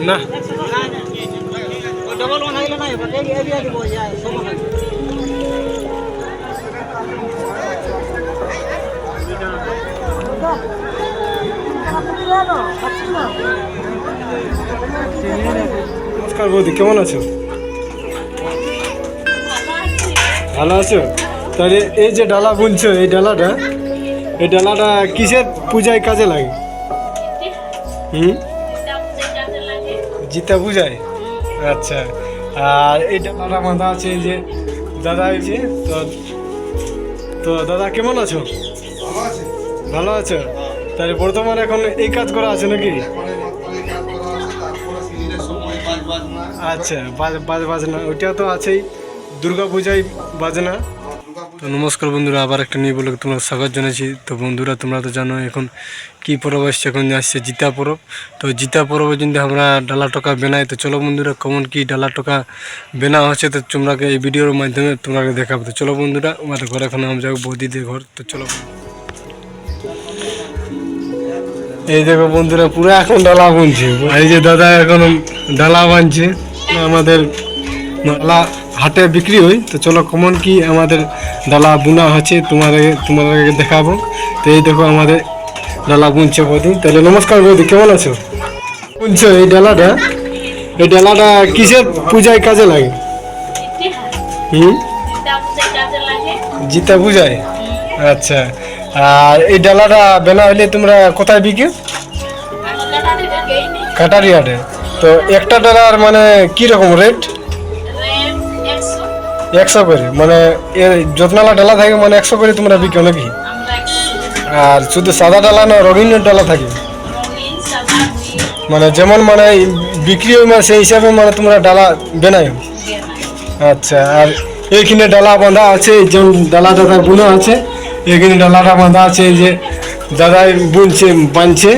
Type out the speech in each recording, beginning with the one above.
না নমস্কার বৌদি, কেমন আছো? ভালো আছো? তাহলে এই যে ডালা বুনছো, এই ডালাটা কিসের পূজায় কাজে লাগে? জিতা পূজায়। আচ্ছা, আর এই ডালাটা বাঁধা আছে এই যে দাদা হয়েছে তো। তো দাদা কেমন আছো? ভালো আছো? তাহলে বর্তমানে এখন এই কাজ করা আছে নাকি? আচ্ছা, বাজনা ওইটা তো আছেই, দুর্গা পূজায় বাজনা। তো নমস্কার বন্ধুরা, আবার একটা নিয়ে বলে তোমরা স্বাগত জানাচ্ছি। তো বন্ধুরা, তোমরা তো জানো এখন কী পরব আসছে, এখন আসছে জিতা পরব। তো জিতা পরবে যদি আমরা ডালা টোকা বেনাই, তো চলো বন্ধুরা কেমন কি ডালা টোকা বেনা হচ্ছে তো তোমরাকে এই ভিডিওর মাধ্যমে তোমরাকে দেখাবো। তো চলো বন্ধুরা, আমাদের ঘর এখন আমি যাবো বৌদিদের ঘর। তো চলো, এই দেখো বন্ধুরা, পুরো এখন ডালা বুনছে। এই যে দাদা এখন ডালা বানছে, আমাদের ডালা হাটে বিক্রি হয়। তো চলো কেমন কি আমাদের ডালা বুনা হচ্ছে তোমাদেরকে দেখাবো। তো এই দেখো আমাদের ডালা বুনছে বৌদি। তাহলে নমস্কার বৌদি, কেমন আছো? বুনছো এই ডালাটা কিসের পূজায় কাজে লাগে? জিতা পূজায়। আচ্ছা, আর এই ডালাটা বেনা হইলে তোমরা কোথায় বিকে? কাটারি হাটে। তো একটা ডালার মানে কি রকম রেট? 100 করে, মানে যত্নালা ডালা থাকে মানে 100 করে তোমরা বিকো নাকি? আর শুধু সাদা ডালা না রঙিন ডালা থাকে? মানে যেমন মানে বিক্রি হয় মানে সেই হিসাবে মানে তোমরা ডালা বেনাই। আচ্ছা, আর এইখানে ডালা বাঁধা আছে, যেমন ডালা বুনা আছে, এখানে ডালাটা বাঁধা আছে, এই যে দাদাই বানছে।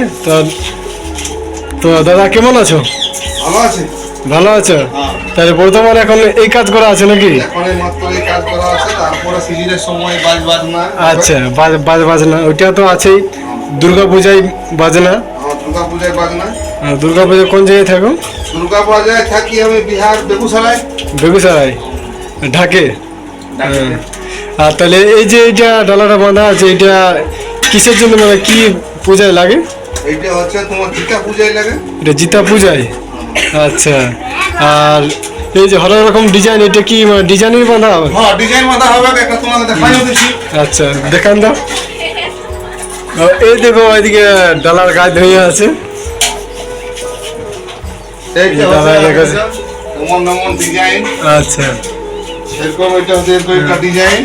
তো দাদা কেমন আছো? ভালো আছে। ভালো আছো? তাহলে বর্তমানে এখন এই কাজ করা আছে নাকি? আচ্ছা, বাজনা ওইটা তো আছেই, দুর্গা পূজায় বাজনা। দুর্গা পূজা কোন জায়গায় থাকো? দুর্গা পূজায় থাকি আমি বিহার, বেগুসরাই ঢাকে। আর তাহলে এই যে এইটা ডালাটা বাঁধা আছে, এটা কিসের জন্য, মানে কি পূজায় লাগে? এইটা হচ্ছে তোমার জিতা পূজায় লাগে। এটা জিতা পূজায়। আচ্ছা, আর এই যে হরেক রকম ডিজাইন, এটা কি ডিজাইনই বাঁধা হবে? হ্যাঁ, ডিজাইন বাঁধা হবে। একটা তোমাকে দেখাই দিচ্ছি। আচ্ছা, দেখান দাও। এই দেখো ওইদিকে ডালার গাছ ধরে আছে। আচ্ছা, এরকম এটা হচ্ছে একটা ডিজাইন।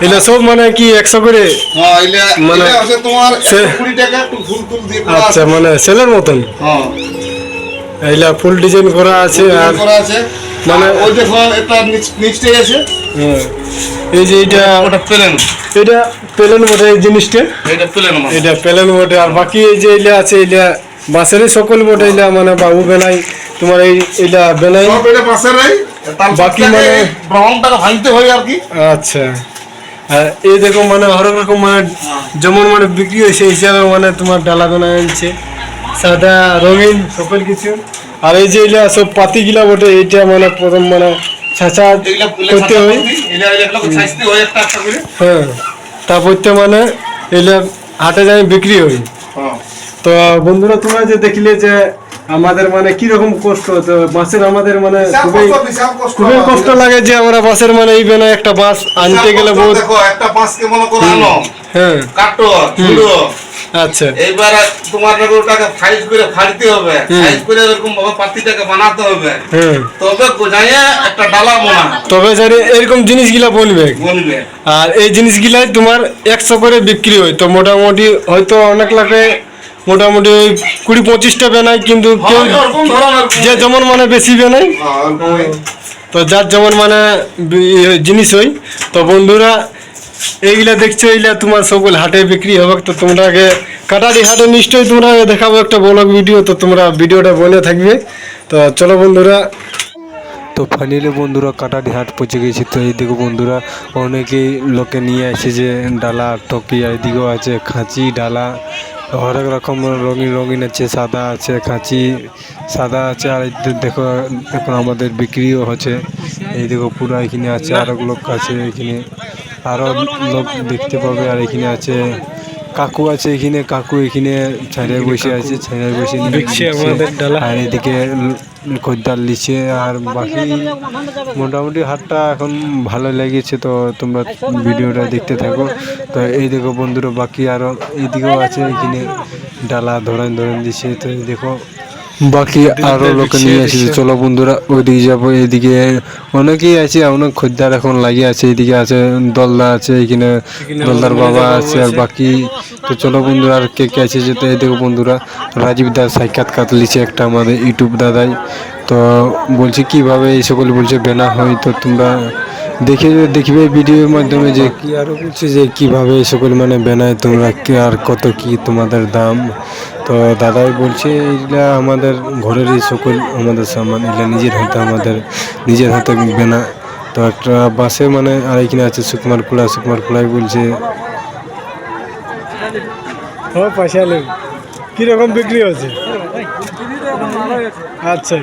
এগুলো সব মানে কি 100 করে? হ্যাঁ, মানে তোমার 120 টাকা ফুল দিয়ে। আচ্ছা, মানে সেলের মতন। হ্যাঁ, এইলা ফুল ডিজাইন করা আছে। আর মানে ওই দেখো এটা নিচে আছে। এই যে এটা ওটা প্লেন, এটা প্লেন বটে, এই জিনিসটা এটা প্লেন বটে। আর বাকি এই যে এইলা আছে, এইলা বাঁশেরই সকল বটে। এইলা মানে বাবু বেনাই তোমার এইলা বেনাই বাকি মানে ব্রাউনটাকে ভাঙতে হয় আর কি। আচ্ছা, এই দেখো মানে হরেক রকম মানে যেমন মানে বিক্রি হয় সেই হিসাবে মানে তোমার ডালা বেনাই আনছে, সাদা রঙিন সকল কিছু। আর এই যে এগুলা সব পাতিগুলা বটে, এইটা মানে প্রথম মানে ছাঁচা করতে হয়। হ্যাঁ, তারপর তো মানে এগুলা হাটে যাই বিক্রি হয়। তো বন্ধুরা, তোমরা যে দেখলে যে আমাদের মানে কিরকম কষ্ট, তো বাঁশের আমাদের মানে খুবই কষ্ট লাগে যে আমরা বাঁশের মানে এই বেনা একটা বাঁশ আনতে গেলে বহুত। একটা বাঁশকে মনে করো আনো, হ্যাঁ কাটো, ঝুলো। আচ্ছা, এইবার তোমার ওটাকে সাইজ করে ফাড়তে হবে, সাইজ করে এরকম ভাবে পাতিটাকে বানাতে হবে, তবে বোঝায় একটা ডালা বানা, তবে জানি এরকম জিনিসগুলা বলবে। আর এই জিনিসগুলাই তোমার 100 করে বিক্রি হয়। তো মোটামুটি হয়তো অনেক লাগে, মোটামুটি 20-25টা বেনাই, কিন্তু কেউ যে যেমন মানে বেশি বেনাই, তো যার যেমন মানে জিনিস হয়। তো বন্ধুরা, এইগুলা দেখছো, এইগুলা তোমার সকল হাটে বিক্রি হবে। তো তোমরাকে কাটারি হাটে নিশ্চয়ই তোমরা দেখাবো একটা ব্লগ ভিডিও। তো তোমরা ভিডিওটা বলে থাকবে। তো চলো বন্ধুরা, তো ফাইনালি বন্ধুরা কাটারি হাট পৌঁছে গেছি। তো এইদিকে বন্ধুরা অনেকেই লোকে নিয়ে আসে যে ডালা টকি, এইদিকেও আছে খাঁচি, ডালা, হরেক রকম রঙিন রঙিন আছে, সাদা আছে, কাঁচি সাদা আছে। আর এই দেখো এখন আমাদের বিক্রিও হচ্ছে। এই দেখো পুরো এখানে আছে, আরো লোক আছে এখানে, আরো লোক দেখতে পাবে। আর এখানে আছে কাকু আছে, এখানে কাকু এখানে ছাড়িয়ে বসে আছে, ছাড়িয়ে বসে দেখছে আমাদের ডালা। আর এদিকে খদ্দার লিছে। আর বাকি মোটামুটি হাটটা এখন ভালো লেগেছে। তো তোমরা ভিডিওটা দেখতে থাকো। তো এই দেখো বন্ধুরা, বাকি আরো এইদিকেও আছে, এখানে ডালা ধরেন ধরেন দিছে। তো এই দেখো বাকি আরো লোক নিয়ে এসেছে। চলো বন্ধুরা ওইদিকে যাবো। এইদিকে অনেকেই আছে, অনেক খদ্দার এখন লাগিয়ে আছে। এইদিকে আছে দলদা আছে, এখানে দলদার বাবা আছে, আর বাকি। তো চলো বন্ধুরা, আর কে কে আছে যেতে। এই দেখো বন্ধুরা, রাজীব দাস সাক্ষাৎকার লিছে একটা আমাদের ইউটিউব দাদাই। তো বলছি কিভাবে এই সকল বলছে বেনা হয়। তো তোমরা দেখবে ভিডিওর মাধ্যমে যে কি আরো বলছে যে কিভাবে এই সকল মানে বেনায় তোমরা কি, আর কত কি তোমাদের দাম। তো দাদাই বলছে এগুলা আমাদের ঘরের এই সকল আমাদের সামান, এগুলা আমাদের নিজের হাতে বেনা। তো একটা বাসে মানে আর এখানে আছে সুকুমার খোলাই বলছে পয়সা নেই। কিরকম বিক্রি হচ্ছে? আচ্ছা।